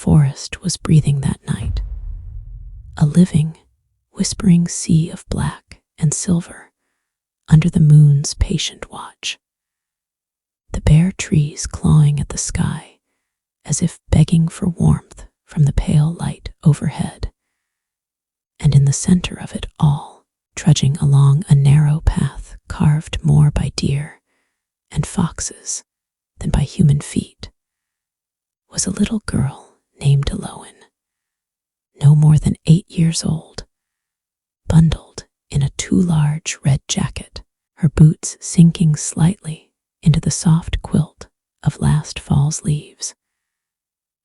forest was breathing that night. A living, whispering sea of black and silver under the moon's patient watch. The bare trees clawing at the sky as if begging for warmth from the pale light overhead. And in the center of it all, trudging along a narrow path carved more by deer and foxes than by human feet, was a little girl named Aloin, no more than 8 years old, bundled in a too large red jacket, her boots sinking slightly into the soft quilt of last fall's leaves,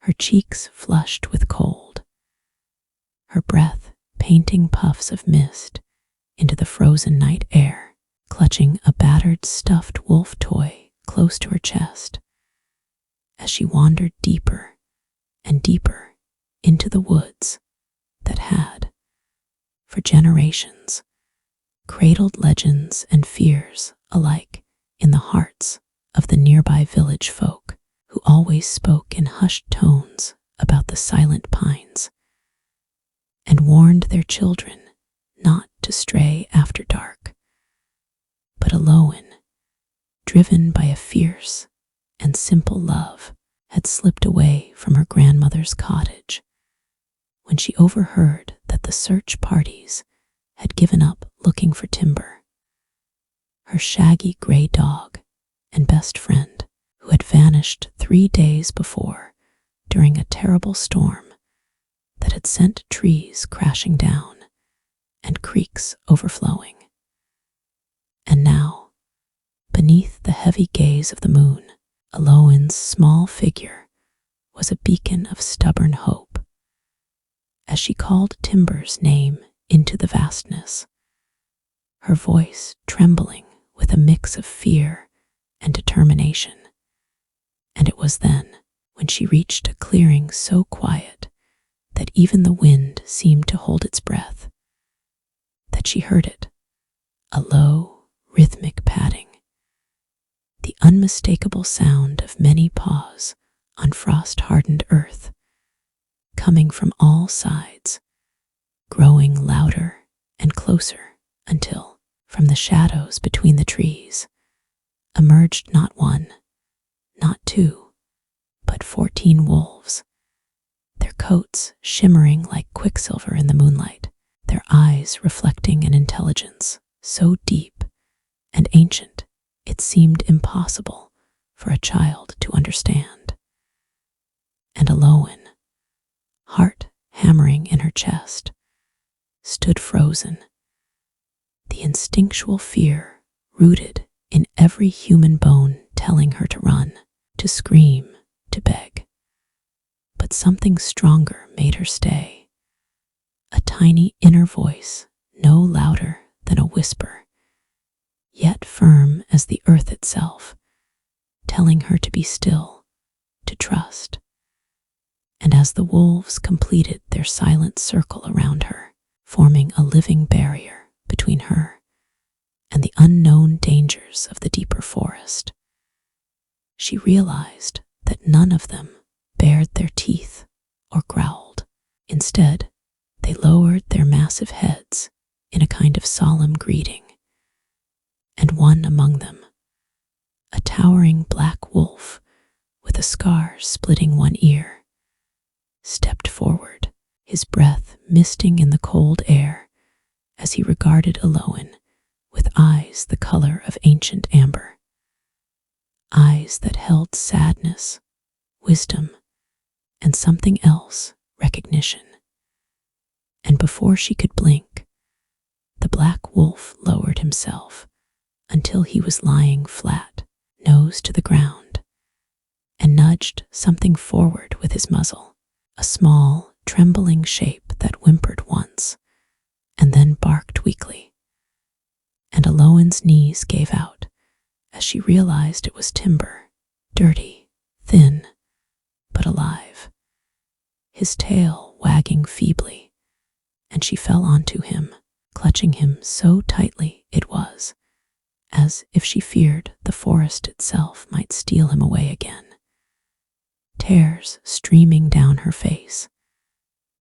her cheeks flushed with cold, her breath painting puffs of mist into the frozen night air, clutching a battered stuffed wolf toy close to her chest, as she wandered deeper and deeper into the woods that had, for generations, cradled legends and fears alike in the hearts of the nearby village folk, who always spoke in hushed tones about the silent pines and warned their children not to stray after dark. But Aloin, driven by a fierce and simple love, had slipped away from her grandmother's cottage when she overheard that the search parties had given up looking for Timber, her shaggy gray dog and best friend, who had vanished 3 days before during a terrible storm that had sent trees crashing down and creeks overflowing. And now, beneath the heavy gaze of the moon, Aloin's small figure was a beacon of stubborn hope. As she called Timber's name into the vastness, her voice trembling with a mix of fear and determination. And it was then, when she reached a clearing so quiet that even the wind seemed to hold its breath, that she heard it, a low, rhythmic padding, the unmistakable sound of many paws on frost-hardened earth, coming from all sides, growing louder and closer until, from the shadows between the trees, emerged not one, not two, but 14 wolves, their coats shimmering like quicksilver in the moonlight, their eyes reflecting an intelligence so deep and ancient it seemed impossible for a child to understand. And Aloin, heart hammering in her chest, stood frozen, the instinctual fear rooted in every human bone telling her to run, to scream, to beg. But something stronger made her stay, a tiny inner voice no louder than a whisper, yet firm as the earth itself, telling her to be still, to trust. And as the wolves completed their silent circle around her, forming a living barrier between her and the unknown dangers of the deeper forest, she realized that none of them bared their teeth or growled. Instead, they lowered their massive heads in a kind of solemn greeting, and one among them, a towering black wolf with a scar splitting one ear, stepped forward, his breath misting in the cold air as he regarded Aloin with eyes the color of ancient amber, eyes that held sadness, wisdom, and something else, recognition. And before she could blink, the black wolf lowered himself until he was lying flat, nose to the ground, and nudged something forward with his muzzle, a small, trembling shape that whimpered once, and then barked weakly. And Aloin's knees gave out as she realized it was Timber, dirty, thin, but alive, his tail wagging feebly, and she fell onto him, clutching him so tightly it was as if she feared the forest itself might steal him away again. tears streaming down her face,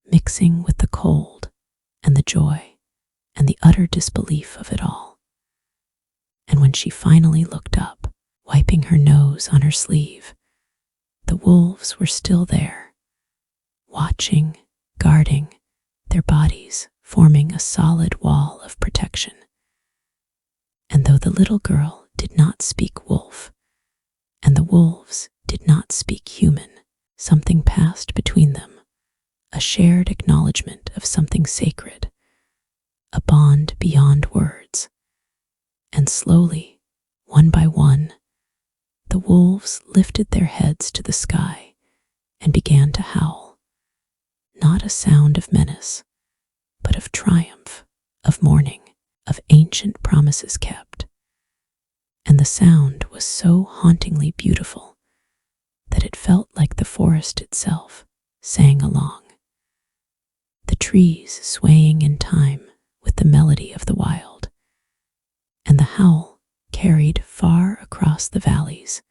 mixing with the cold and the joy and the utter disbelief of it all. And when she finally looked up, wiping her nose on her sleeve, the wolves were still there, watching, guarding, their bodies forming a solid wall of protection. And though the little girl did not speak wolf, and the wolves did not speak human, something passed between them, a shared acknowledgement of something sacred, a bond beyond words. And slowly, one by one, the wolves lifted their heads to the sky and began to howl, not a sound of menace, but of triumph, of mourning, of ancient promises kept. And the sound was so hauntingly beautiful that it felt like the forest itself sang along, the trees swaying in time with the melody of the wild, and the howl carried far across the valleys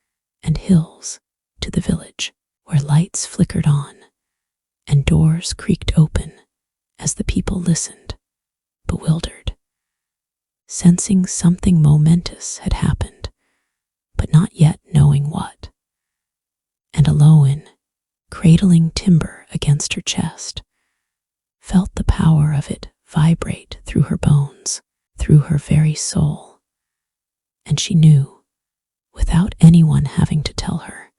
and hills to the village, where lights flickered on and doors creaked open as the people listened, bewildered, sensing something momentous had happened, but not yet knowing what. And Aloin, cradling timber against her chest, felt the power of it vibrate through her bones, through her very soul. And she knew, without anyone having to tell her,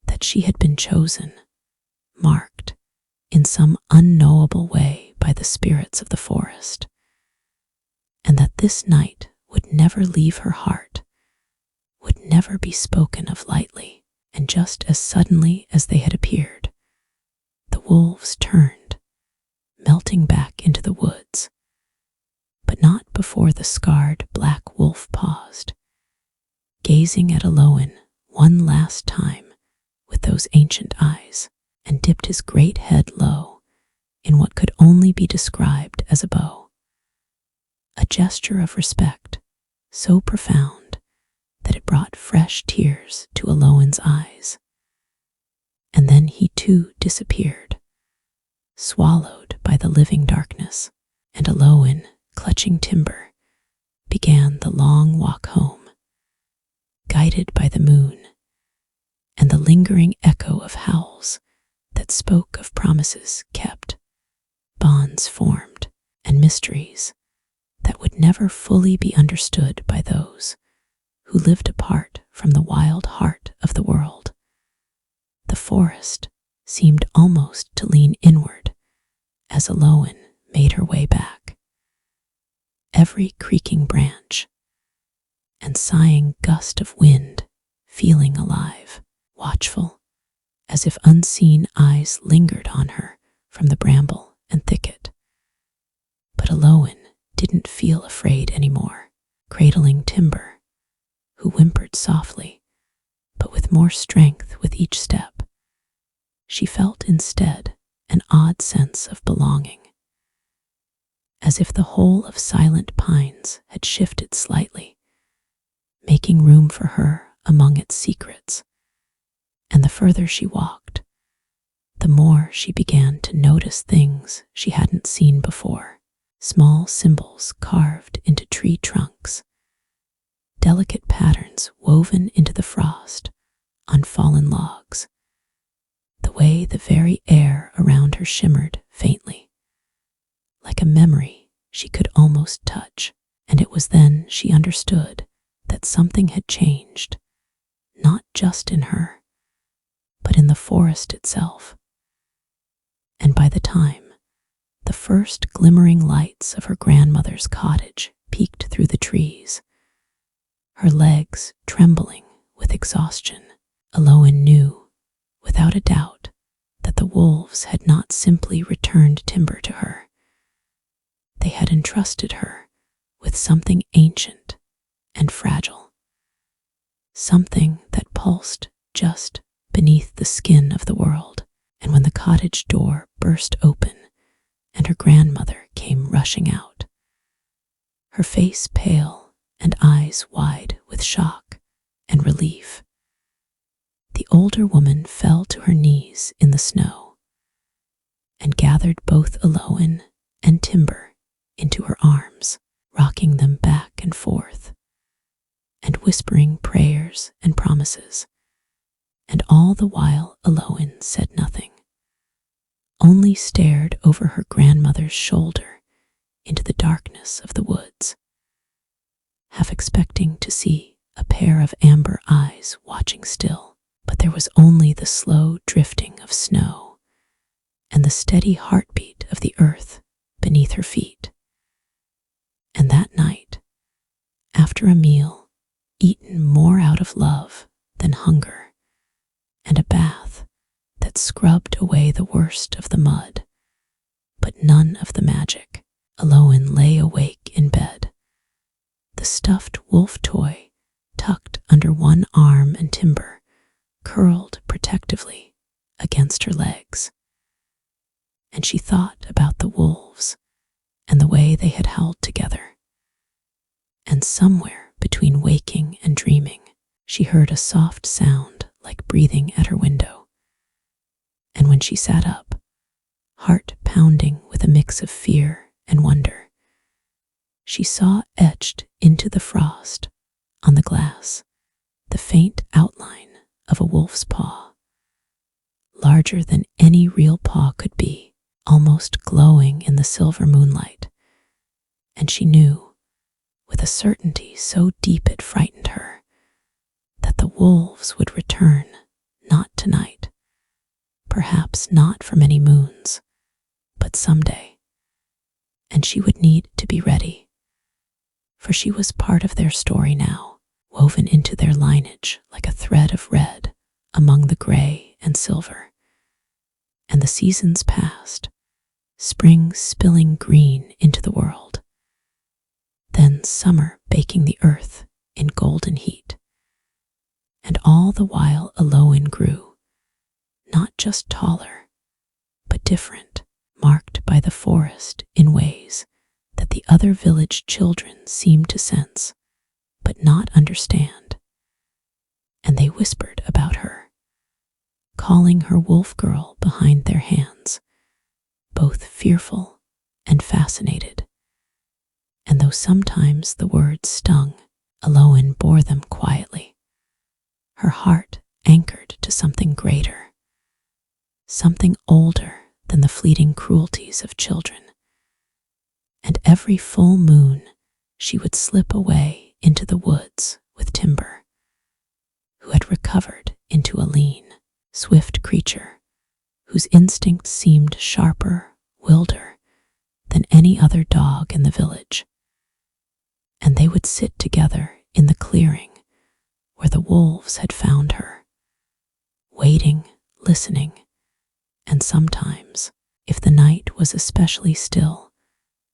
that she had been chosen, marked, in some unknowable way by the spirits of the forest, and that this night would never leave her heart, would never be spoken of lightly. And just as suddenly as they had appeared, the wolves turned, melting back into the woods, but not before the scarred black wolf paused, gazing at Aloin one last time with those ancient eyes, and dipped his great head low in what could only be described as a bow, a gesture of respect so profound that it brought fresh tears to Aloin's eyes. And then he too disappeared, swallowed by the living darkness, and Aloin, clutching timber, began the long walk home, guided by the moon and the lingering echo of howls that spoke of promises kept, bonds formed, and mysteries that would never fully be understood by those who lived apart from the wild heart of the world. The forest seemed almost to lean inward as Aloin made her way back. Every creaking branch and sighing gust of wind feeling alive, watchful, as if unseen eyes lingered on her from the bramble and thicket. But Aloin didn't feel afraid anymore, cradling timber, who whimpered softly, but with more strength with each step. She felt instead an odd sense of belonging, as if the whole of Silent Pines had shifted slightly, making room for her among its secrets. And the further she walked, the more she began to notice things she hadn't seen before, small symbols carved into tree trunks, delicate patterns woven into the frost on fallen logs, the way the very air around her shimmered faintly, like a memory she could almost touch. And it was then she understood that something had changed, not just in her, but in the forest itself. And by the time the first glimmering lights of her grandmother's cottage peeked through the trees, her legs trembling with exhaustion, Aloin knew, without a doubt, that the wolves had not simply returned timber to her. They had entrusted her with something ancient and fragile, something that pulsed just beneath the skin of the world. And when the cottage door burst open and her grandmother came rushing out, her face pale and eyes wide with shock and relief, The older woman fell to her knees in the snow and gathered both Aloin and Timber into her arms, rocking them back and forth, and whispering prayers and promises. And all the while Aloin said nothing, only stared over her grandmother's shoulder into the darkness of the woods, half expecting to see a pair of amber eyes watching still. But there was only the slow drifting of snow and the steady heartbeat of the earth beneath her feet. And that night, after a meal eaten more out of love than hunger, and a bath that scrubbed away the worst of the mud, but none of the magic, Aloin lay awake in bed, the stuffed wolf toy tucked under one arm and Timber curled protectively against her legs. And she thought about the wolves and the way they had held together. And somewhere between waking and dreaming, she heard a soft sound like breathing at her window. And when she sat up, heart pounding with a mix of fear and wonder, she saw etched into the frost on the glass the faint outline of a wolf's paw, larger than any real paw could be, almost glowing in the silver moonlight. And she knew, with a certainty so deep it frightened her, that the wolves would return not tonight, perhaps not for many moons, but someday. And she would need to be ready, for she was part of their story now, woven into their lineage like a thread of red among the gray and silver. And the seasons passed, spring spilling green into the world, then summer baking the earth in golden heat. And all the while Aloin grew, not just taller, but different, marked by the forest in ways that the other village children seemed to sense, but not understand. And they whispered about her, calling her wolf girl behind their hands, both fearful and fascinated. And though sometimes the words stung, Aloin bore them quietly, her heart anchored to something greater, something older than the fleeting cruelties of children. And every full moon she would slip away into the woods with Timber, who had recovered into a lean, swift creature whose instincts seemed sharper, wilder than any other dog in the village. And they would sit together in the clearing where the wolves had found her, waiting, listening, and sometimes, if the night was especially still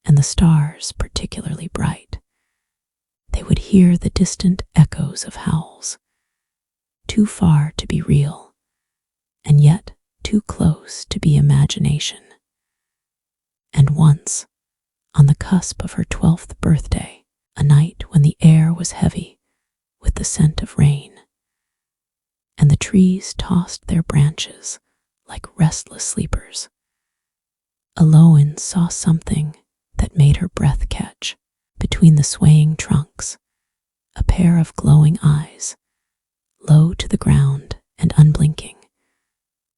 and the stars particularly bright, they would hear the distant echoes of howls, too far to be real, and yet too close to be imagination. And once, on the cusp of her 12th birthday, a night when the air was heavy with the scent of rain, and the trees tossed their branches like restless sleepers, Aloin saw something that made her breath catch. Between the swaying trunks, a pair of glowing eyes, low to the ground and unblinking,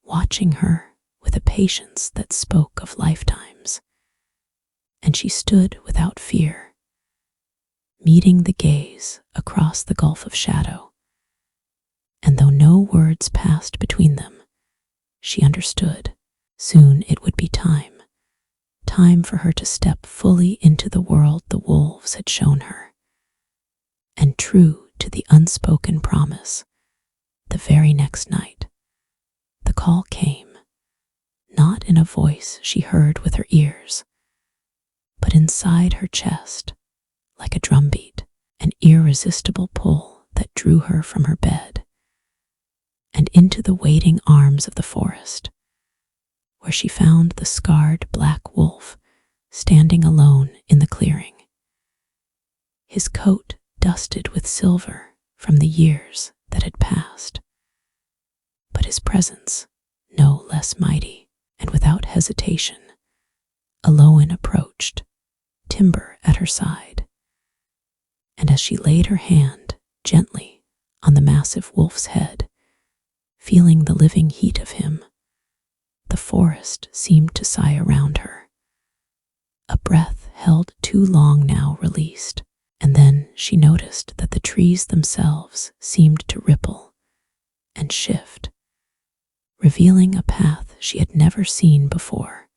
watching her with a patience that spoke of lifetimes. And she stood without fear, meeting the gaze across the gulf of shadow. And though no words passed between them, she understood soon it would be time for her to step fully into the world the wolves had shown her. And true to the unspoken promise, the very next night, the call came, not in a voice she heard with her ears, but inside her chest, like a drumbeat, an irresistible pull that drew her from her bed and into the waiting arms of the forest, where she found the scarred black wolf standing alone in the clearing, his coat dusted with silver from the years that had passed, but his presence no less mighty, and without hesitation, Aloin approached, timber at her side, and as she laid her hand gently on the massive wolf's head, feeling the living heat of him, the forest seemed to sigh around her. A breath held too long now released, and then she noticed that the trees themselves seemed to ripple and shift, revealing a path she had never seen before,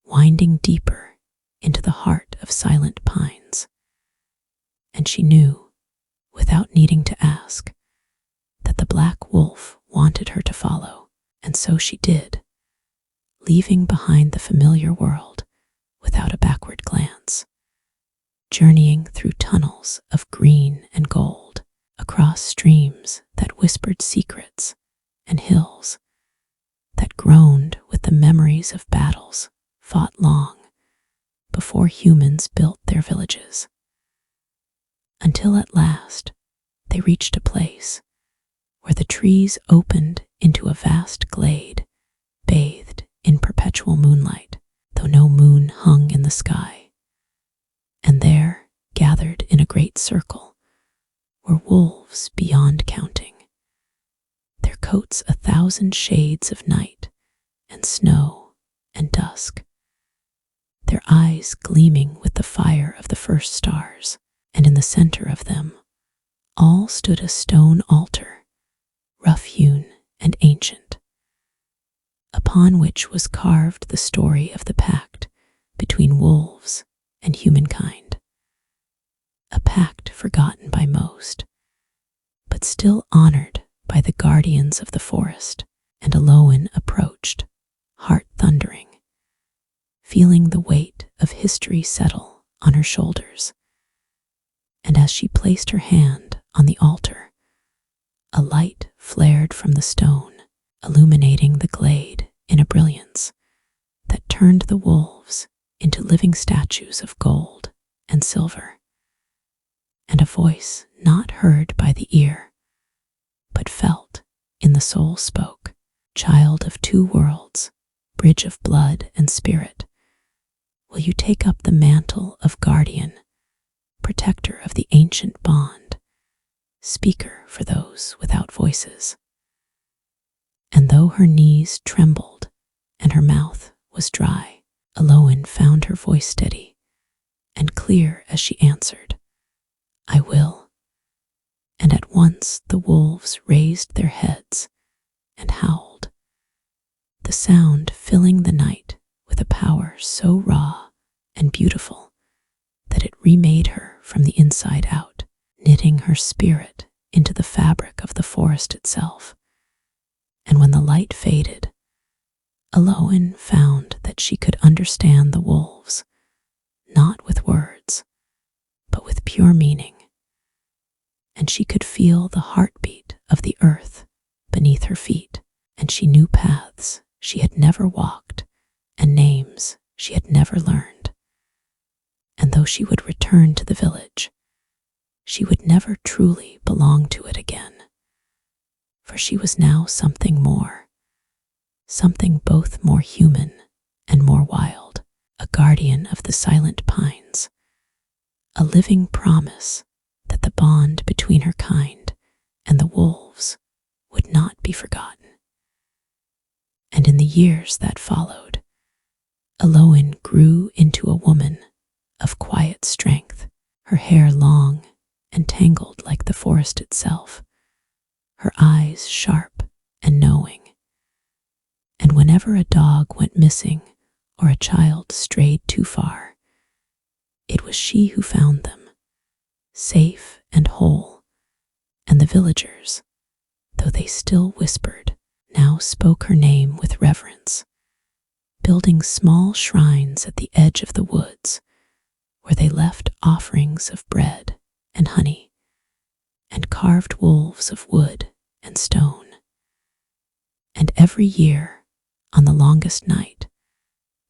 winding deeper into the heart of silent pines. And she knew, without needing to ask, that the black wolf wanted her to follow, and so she did, leaving behind the familiar world without a backward glance, journeying through tunnels of green and gold, across streams that whispered secrets and hills that groaned with the memories of battles fought long before humans built their villages. Until at last they reached a place where the trees opened into a vast glade, bathed in perpetual moonlight, though no moon hung in the sky. And there, gathered in a great circle, were wolves beyond counting, their coats 1,000 shades of night and snow and dusk, their eyes gleaming with the fire of the first stars, and in the center of them all stood a stone altar, rough-hewn and ancient, upon which was carved the story of the pact between wolves and humankind, a pact forgotten by most, but still honored by the guardians of the forest. And Aloin approached, heart thundering, feeling the weight of history settle on her shoulders. And as she placed her hand on the altar, a light flared from the stone, illuminating the glade in a brilliance that turned the wolves into living statues of gold and silver. And a voice not heard by the ear, but felt in the soul spoke, "Child of two worlds, bridge of blood and spirit, will you take up the mantle of guardian, protector of the ancient bond, speaker for those without voices?" And though her knees trembled and her mouth was dry, Aloin found her voice steady and clear as she answered, "I will." And at once the wolves raised their heads and howled, the sound filling the night with a power so raw and beautiful that it remade her from the inside out, knitting her spirit into the fabric of the forest itself. And when the light faded, Aloin found that she could understand the wolves, not with words, but with pure meaning. And she could feel the heartbeat of the earth beneath her feet, and she knew paths she had never walked and names she had never learned. And though she would return to the village, she would never truly belong to it again, for she was now something more, something both more human and more wild, a guardian of the silent pines, a living promise that the bond between her kind and the wolves would not be forgotten. And in the years that followed, Aloin grew into a woman of quiet strength, her hair long and tangled like the forest itself, her eyes sharp and knowing. And whenever a dog went missing or a child strayed too far, it was she who found them, safe and whole, and the villagers, though they still whispered, now spoke her name with reverence, building small shrines at the edge of the woods, where they left offerings of bread and honey, and carved wolves of wood and stone. And every year, on the longest night,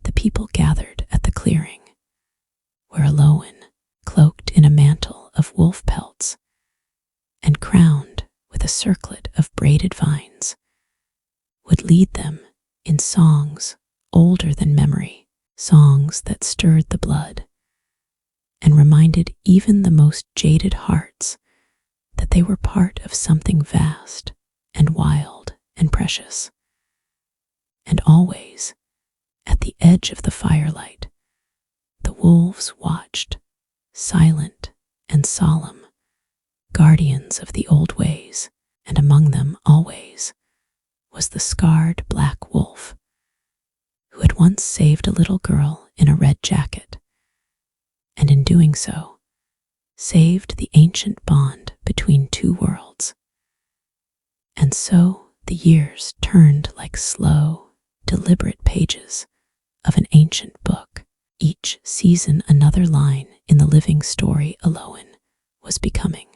the people gathered at the clearing, where Aloin, cloaked in a mantle of wolf pelts and crowned with a circlet of braided vines, would lead them in songs older than memory, songs that stirred the blood and reminded even the most jaded hearts that they were part of something vast and wild and precious. And always, at the edge of the firelight, the wolves watched, silent and solemn, guardians of the old ways, and among them always was the scarred black wolf who had once saved a little girl in a red jacket, and in doing so, saved the ancient bond between two worlds. And so the years turned like slow, deliberate pages of an ancient book, each season another line in the living story Aloin was becoming.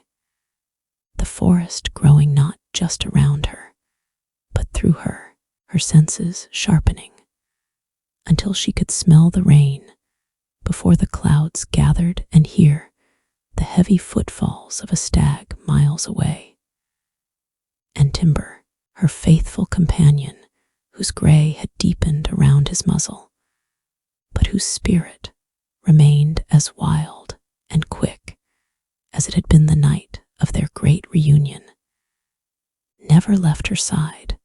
The forest growing not just around her, but through her, her senses sharpening, until she could smell the rain before the clouds gathered and hear the heavy footfalls of a stag miles away. And Timber, her faithful companion, whose gray had deepened around his muzzle, but whose spirit remained as wild and quick as it had been the night of their great reunion, never left her side,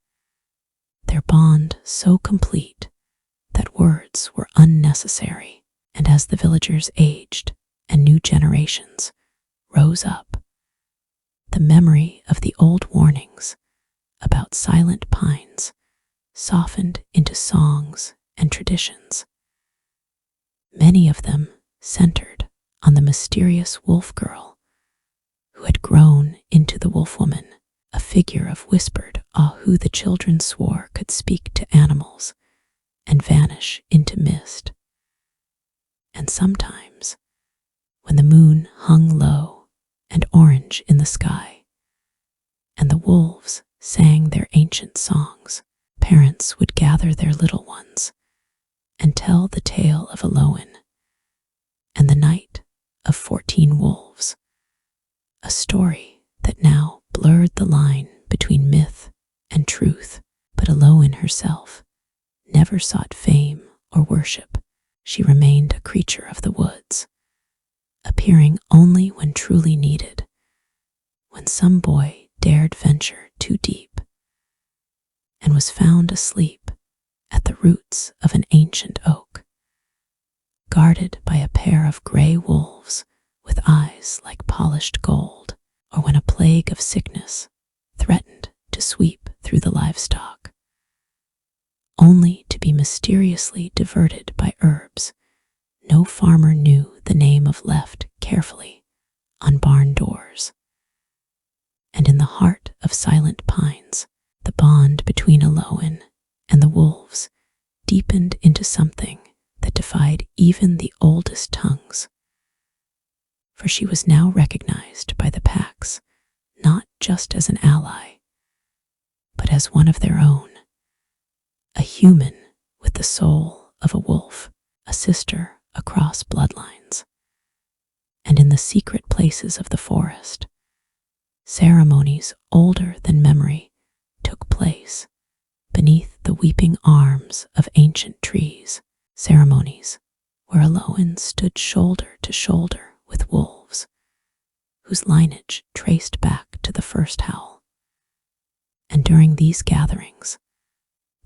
their bond so complete that words were unnecessary. And as the villagers aged and new generations rose up, the memory of the old warnings about silent pines softened into songs and traditions. Many of them centered on the mysterious wolf girl who had grown into the wolf woman, a figure of whispered awe who the children swore could speak to animals and vanish into mist. And sometimes, when the moon hung low and orange in the sky, and the wolves sang their ancient songs, parents would gather their little ones and tell the tale of Aloin and the night of 14 wolves, a story that now blurred the line between myth and truth. But Aloin herself never sought fame or worship. She remained a creature of the woods, appearing only when truly needed, when some boy dared venture too deep, and was found asleep at the roots of an ancient oak, guarded by a pair of gray wolves with eyes like polished gold, or when a plague of sickness threatened to sweep through the livestock, only to be mysteriously diverted by herbs no farmer knew the name of left carefully on barn doors. And in the heart of silent pines, the bond between Aloin and the wolves deepened into something that defied even the oldest tongues. For she was now recognized by the packs not just as an ally, but as one of their own, a human with the soul of a wolf, a sister across bloodlines. And in the secret places of the forest, ceremonies older than memory took place beneath the weeping arms of ancient trees, ceremonies where Aloin stood shoulder to shoulder with wolves, whose lineage traced back to the first howl. And during these gatherings,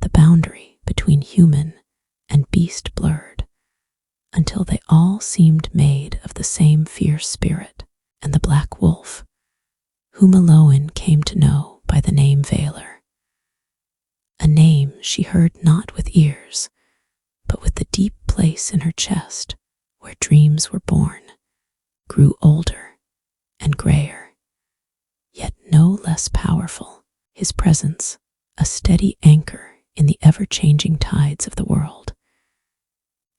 the boundary between human and beast blurred, until they all seemed made of the same fierce spirit, and the black wolf, whom Aloin came to know by the name Valor, a name she heard not with ears, but with the deep place in her chest where dreams were born, grew older and grayer, yet no less powerful, his presence a steady anchor in the ever-changing tides of the world.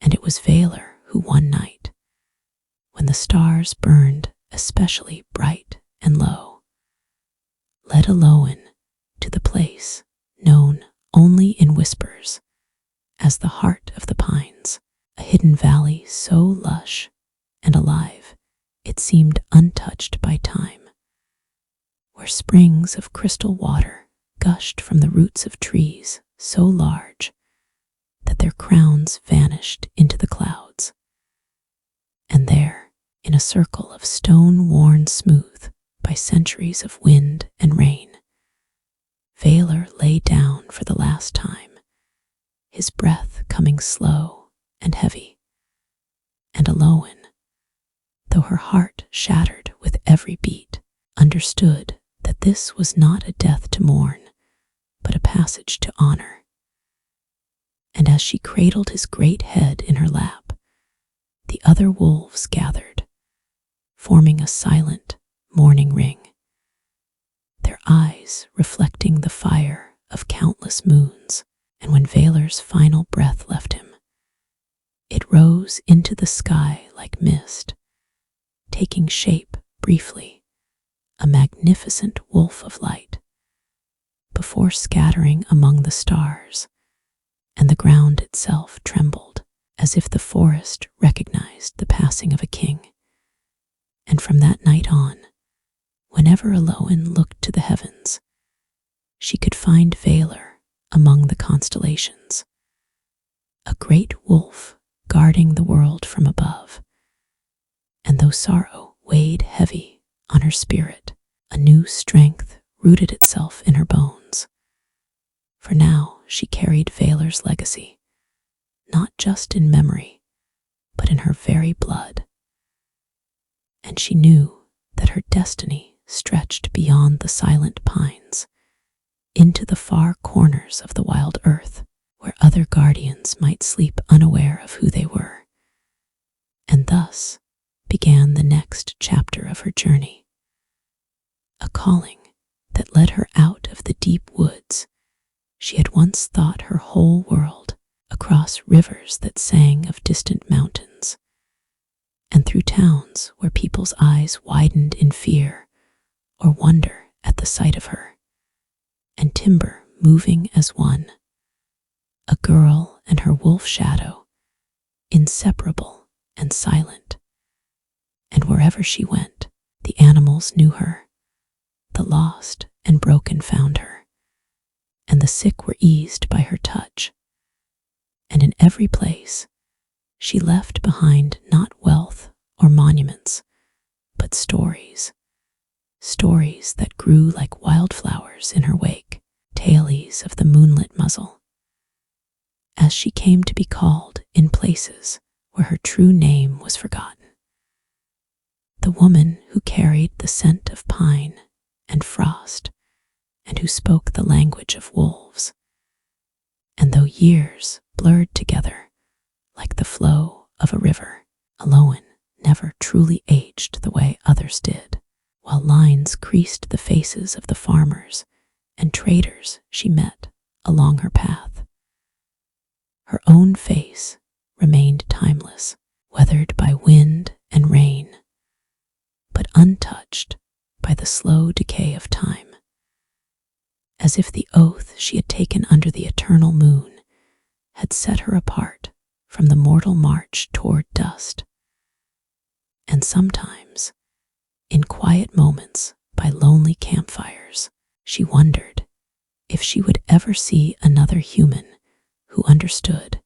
And it was Valor who one night, when the stars burned especially bright and low, led Aloin to the place known only in whispers as the heart of the pines, a hidden valley so lush and alive it seemed untouched by time, where springs of crystal water gushed from the roots of trees so large that their crowns vanished into the clouds. And there, in a circle of stone worn smooth by centuries of wind and rain, Valor lay down for the last time, his breath coming slow and heavy. And Aloin, though her heart shattered with every beat, understood that this was not a death to mourn, but a passage to honor. And as she cradled his great head in her lap, the other wolves gathered, forming a silent mourning ring, their eyes reflecting the fire of countless moons. And when Valor's final breath left him, it rose into the sky like mist, taking shape briefly, a magnificent wolf of light, before scattering among the stars, and the ground itself trembled as if the forest recognized the passing of a king. And from that night on, whenever Aloin looked to the heavens, she could find Valor among the constellations, a great wolf guarding the world from above. And though sorrow weighed heavy on her spirit, a new strength rooted itself in her bones. For now she carried Valor's legacy, not just in memory, but in her very blood. And she knew that her destiny stretched beyond the silent pines, into the far corners of the wild earth, where other guardians might sleep unaware of who they were. And thus began the next chapter of her journey, a calling that led her out of the deep woods she had once thought her whole world, across rivers that sang of distant mountains, and through towns where people's eyes widened in fear or wonder at the sight of her, and timber moving as one, a girl and her wolf shadow, inseparable and silent. And wherever she went, the animals knew her, the lost and broken found her, and the sick were eased by her touch. And in every place, she left behind not wealth or monuments, but stories, stories that grew like wildflowers in her wake, tales of the Moonlit Muzzle. As she came to be called in places where her true name was forgotten, the woman who carried the scent of pine and frost, and who spoke the language of wolves. And though years blurred together like the flow of a river, Aloin never truly aged the way others did, while lines creased the faces of the farmers and traders she met along her path. Her own face remained timeless, weathered by wind and rain, but untouched by the slow decay of time, as if the oath she had taken under the eternal moon had set her apart from the mortal march toward dust. And sometimes, in quiet moments by lonely campfires, she wondered if she would ever see another human who understood,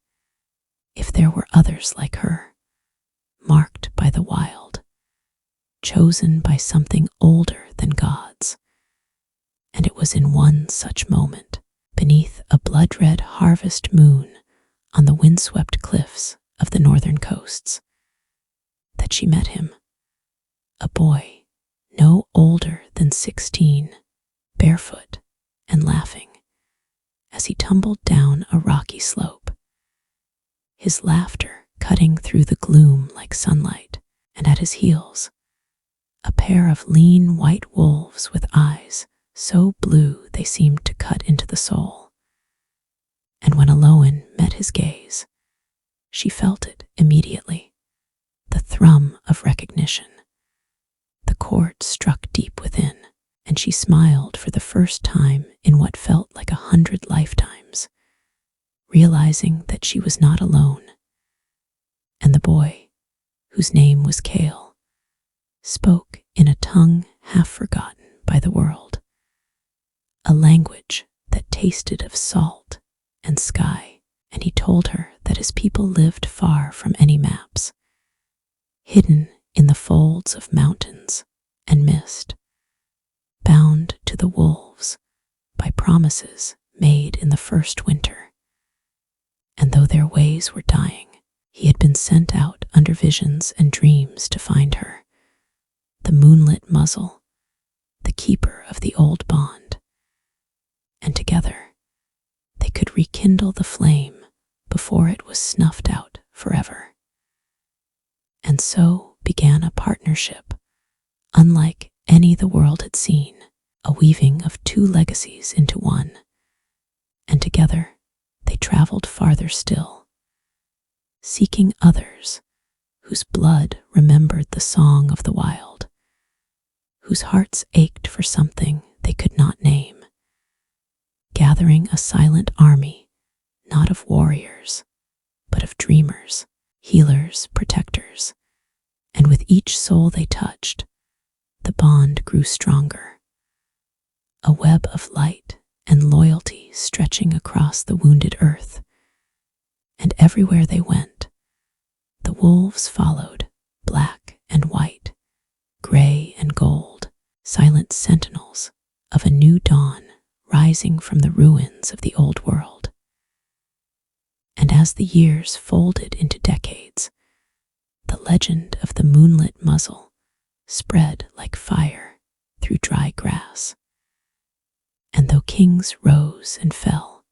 if there were others like her, marked by the wild, chosen by something older than gods. And it was in one such moment, beneath a blood-red harvest moon on the windswept cliffs of the northern coasts, that she met him, a boy no older than 16, barefoot and laughing, as he tumbled down a rocky slope, his laughter cutting through the gloom like sunlight, and at his heels, a pair of lean white wolves with eyes so blue they seemed to cut into the soul. And when Aloin met his gaze, she felt it immediately, the thrum of recognition. The chord struck deep within, and she smiled for the first time in what felt like 100 lifetimes, realizing that she was not alone. And the boy, whose name was Kale, spoke in a tongue half forgotten by the world, a language that tasted of salt and sky, and he told her that his people lived far from any maps, hidden in the folds of mountains and mist, bound to the wolves by promises made in the first winter. And though their ways were dying, he had been sent out under visions and dreams to find her, the moonlit Muzzle, the keeper of the old bond. And together they could rekindle the flame before it was snuffed out forever. And so began a partnership unlike any the world had seen, a weaving of two legacies into one. And together they traveled farther still, seeking others whose blood remembered the song of the wild, whose hearts ached for something they could not name, gathering a silent army, not of warriors, but of dreamers, healers, protectors. And with each soul they touched, the bond grew stronger, a web of light and loyalty stretching across the wounded earth. And everywhere they went, the wolves followed, black and white, gray and gold, silent sentinels of a new dawn rising from the ruins of the old world. And as the years folded into decades, the legend of the moonlit Muzzle spread like fire through dry grass. And though kings rose and fell,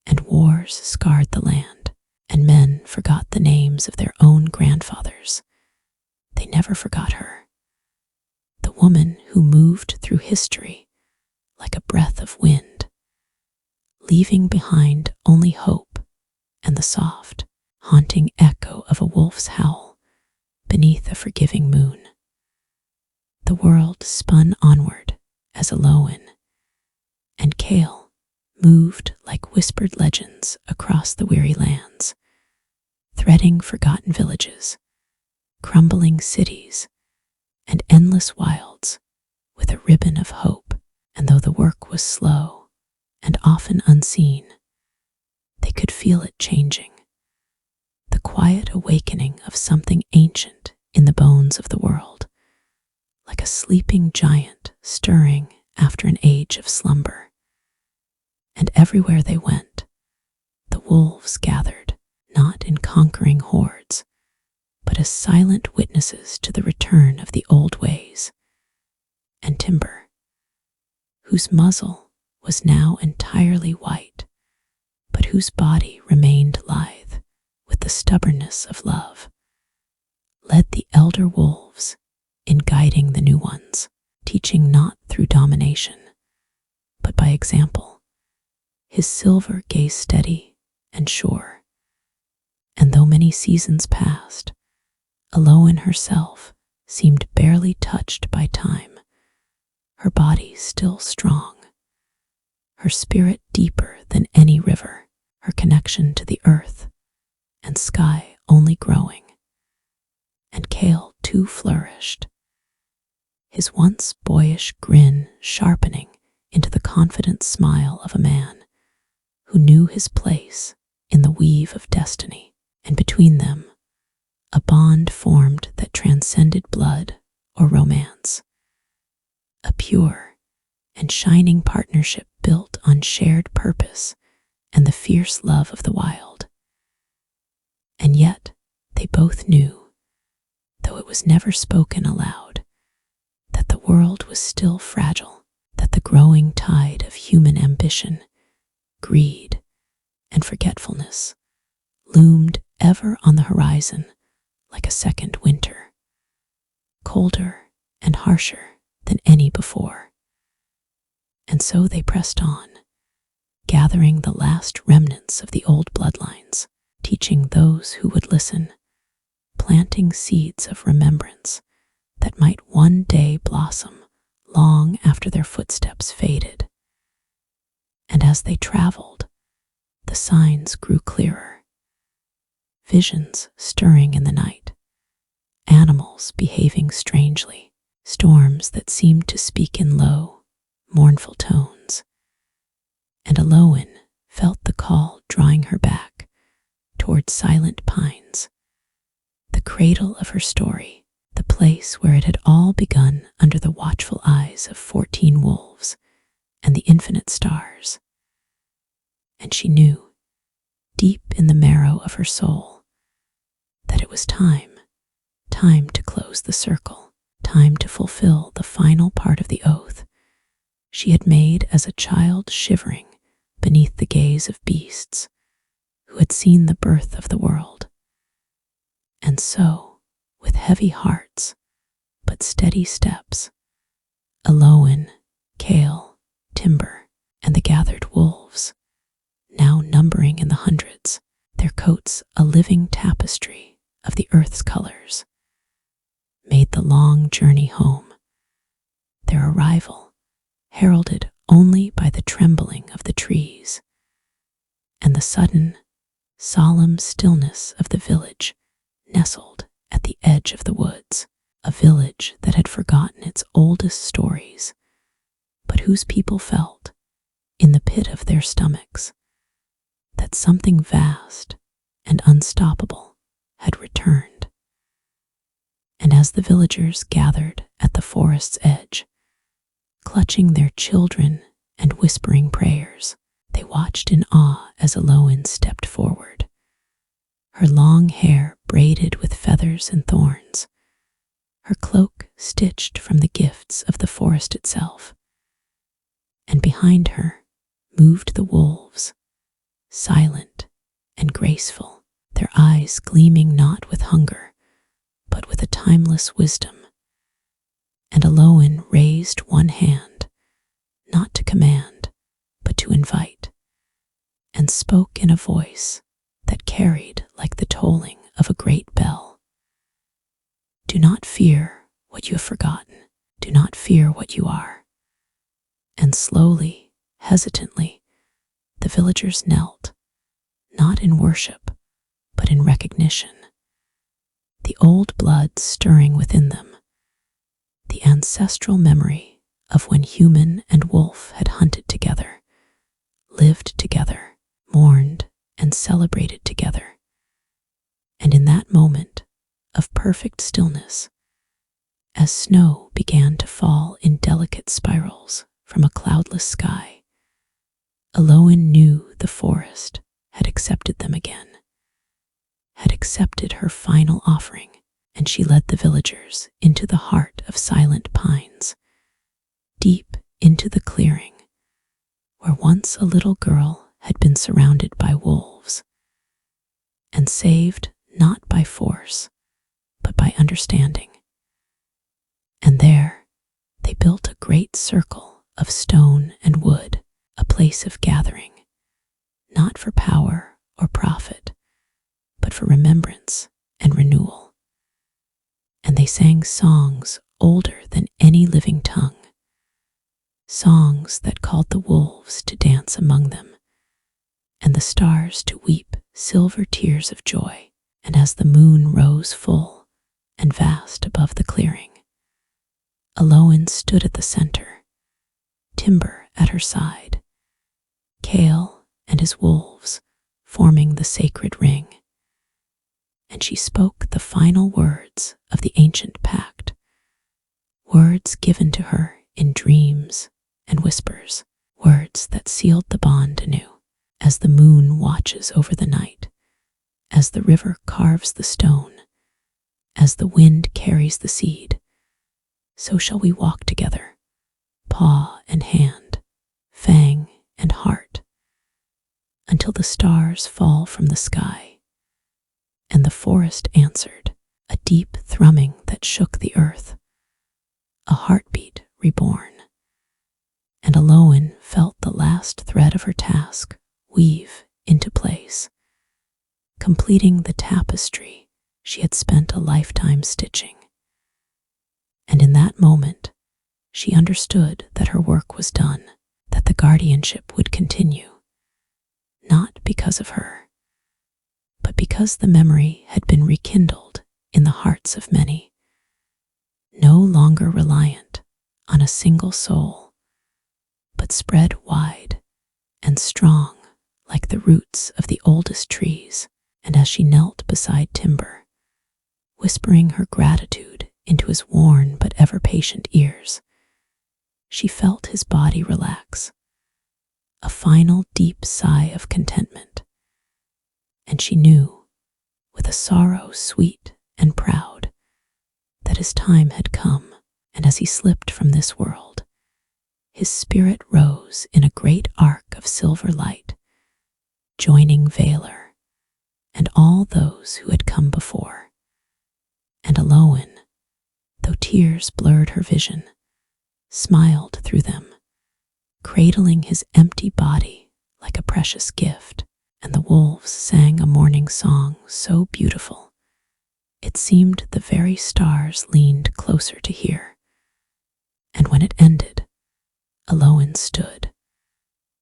and wars scarred the land, and men forgot the names of their own grandfathers, they never forgot her, the woman who moved through history like a breath of wind, leaving behind only hope and the soft, haunting echo of a wolf's howl beneath a forgiving moon. The world spun onward as Aloin and Kale moved like whispered legends across the weary lands, threading forgotten villages, crumbling cities, and endless wilds with a ribbon of hope. And though the work was slow and often unseen, they could feel it changing, the quiet awakening of something ancient in the bones of the world, like a sleeping giant stirring after an age of slumber. And everywhere they went, the wolves gathered, not in conquering hordes, but as silent witnesses to the return of the old ways. And Timber, whose muzzle was now entirely white, but whose body remained lithe with the stubbornness of love, led the elder wolves in guiding the new ones, teaching not through domination, but by example. His silver gazed steady and sure, and though many seasons passed, Aloin herself seemed barely touched by time, her body still strong, her spirit deeper than any river, her connection to the earth and sky only growing. And Kale too flourished, his once boyish grin sharpening into the confident smile of a man who knew his place in the weave of destiny. And between them, a bond formed that transcended blood or romance, a pure and shining partnership built on shared purpose and the fierce love of the wild. And yet they both knew, though it was never spoken aloud, that the world was still fragile, that the growing tide of human ambition, greed, and forgetfulness loomed ever on the horizon like a second winter, colder and harsher than any before. And so they pressed on, gathering the last remnants of the old bloodlines, teaching those who would listen, planting seeds of remembrance that might one day blossom long after their footsteps faded. And as they traveled, the signs grew clearer, visions stirring in the night, animals behaving strangely, storms that seemed to speak in low, mournful tones, and Aloan felt the call drawing her back toward silent pines, the cradle of her story, the place where it had all begun under the watchful eyes of 14 wolves and the infinite stars. And she knew, deep in the marrow of her soul, that it was time to close the circle, time to fulfill the final part of the oath she had made as a child shivering beneath the gaze of beasts who had seen the birth of the world. And so, with heavy hearts but steady steps, Aloan, Kale, Timber, and the gathered wolves, now numbering in the hundreds, their coats a living tapestry of the earth's colors, made the long journey home, their arrival heralded only by the trembling of the trees and the sudden, solemn stillness of the village nestled at the edge of the woods, a village that had forgotten its oldest stories, but whose people felt, in the pit of their stomachs, that something vast and unstoppable had returned. And as the villagers gathered at the forest's edge, clutching their children and whispering prayers, they watched in awe as Aloan stepped forward, her long hair braided with feathers and thorns, her cloak stitched from the gifts of the forest itself. And behind her moved the wolves, silent and graceful, their eyes gleaming not with hunger, but with a timeless wisdom. And Aloan raised one hand, not to command, but to invite, and spoke in a voice that carried like the tolling of a great bell. Do not fear what you have forgotten. Do not fear what you are. And slowly, hesitantly, the villagers knelt, not in worship, but in recognition, the old blood stirring within them, the ancestral memory of when human and wolf had hunted together, lived together, mourned and celebrated together. And in that moment of perfect stillness, as snow began to fall in delicate spirals from a cloudless sky, Aloan knew the forest had accepted them again, had accepted her final offering, and she led the villagers into the heart of silent pines, deep into the clearing, where once a little girl had been surrounded by wolves, and saved not by force, but by understanding. And there they built a great circle of stone and wood, a place of gathering, not for power or profit, but for remembrance and renewal. And they sang songs older than any living tongue, songs that called the wolves to dance among them, and the stars to weep silver tears of joy. And as the moon rose full and vast above the clearing, Aloan stood at the center, Timber at her side, Kale and his wolves forming the sacred ring. And she spoke the final words of the ancient pact, words given to her in dreams and whispers, words that sealed the bond anew. As the moon watches over the night, as the river carves the stone, as the wind carries the seed, so shall we walk together, paw and hand, fang and heart, until the stars fall from the sky. And the forest answered, a deep thrumming that shook the earth, a heartbeat reborn. And Aloan felt the last thread of her task weave into place, completing the tapestry she had spent a lifetime stitching. And in that moment, she understood that her work was done, that the guardianship would continue, not because of her, but because the memory had been rekindled in the hearts of many, no longer reliant on a single soul, but spread wide and strong like the roots of the oldest trees. And as she knelt beside Timber, whispering her gratitude into his worn but ever-patient ears, she felt his body relax, a final deep sigh of contentment. And she knew, with a sorrow sweet and proud, that his time had come. And as he slipped from this world, his spirit rose in a great arc of silver light, joining Valor and all those who had come before. And Aloin, though tears blurred her vision, smiled through them, cradling his empty body like a precious gift. And the wolves sang a morning song so beautiful, it seemed the very stars leaned closer to hear. And when it ended, Aloin stood,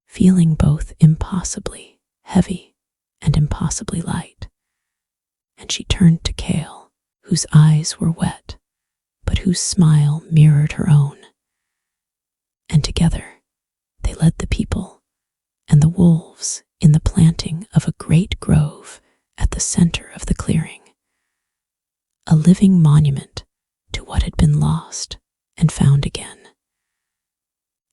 feeling both impossibly heavy and impossibly light. And she turned to Kale, whose eyes were wet, but whose smile mirrored her own. And together they led the people and the wolves in the planting of a great grove at the center of the clearing, a living monument to what had been lost and found again.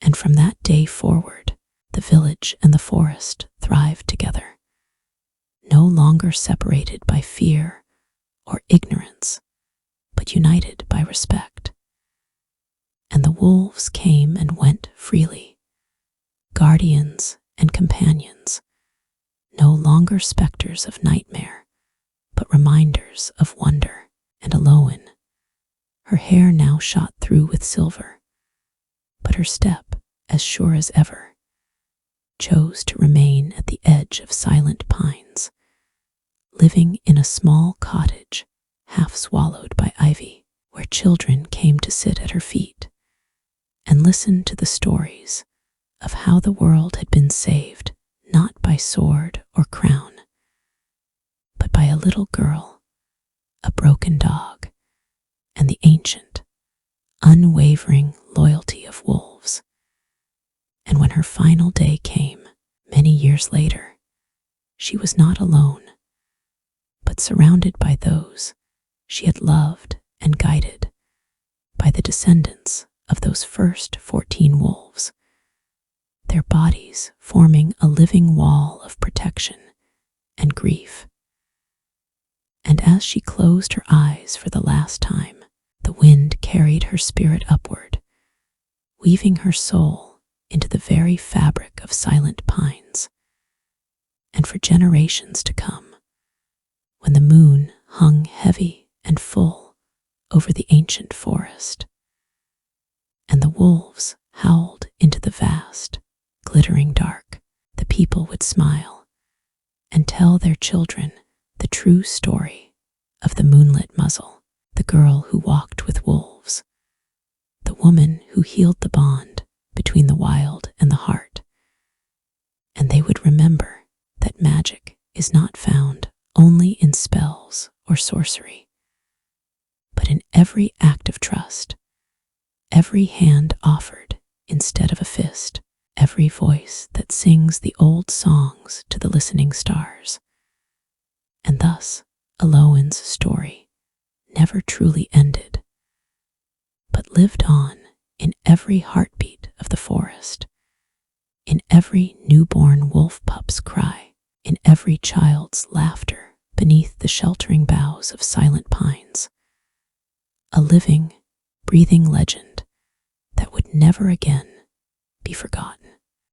And from that day forward, the village and the forest thrived together, no longer separated by fear or ignorance, but united by respect. And the wolves came and went freely, guardians and companions, no longer specters of nightmare, but reminders of wonder. And Aloin, her hair now shot through with silver, but her step as sure as ever, chose to remain at the edge of silent pines, living in a small cottage half swallowed by ivy, where children came to sit at her feet and listen to the stories of how the world had been saved not by sword or crown, but by a little girl, a broken dog, and the ancient, unwavering loyalty of wolves. And when her final day came, many years later, she was not alone, but surrounded by those she had loved and guided, by the descendants of those first 14 wolves, their bodies forming a living wall of protection and grief. And as she closed her eyes for the last time, the wind carried her spirit upward, weaving her soul into the very fabric of silent pines. And for generations to come, when the moon hung heavy and full over the ancient forest, and the wolves howled into the vast, glittering dark, the people would smile and tell their children the true story of the Moonlit Muzzle, the girl who walked with wolves, the woman who healed the bond between the wild and the heart. And they would remember that magic is not found only in spells or sorcery, but in every act of trust, every hand offered instead of a fist, every voice that sings the old songs to the listening stars. And thus, Aloin's story never truly ended, but lived on in every heartbeat of the forest, in every newborn wolf pup's cry, in every child's laughter beneath the sheltering boughs of silent pines, a living, breathing legend that would never again be forgotten.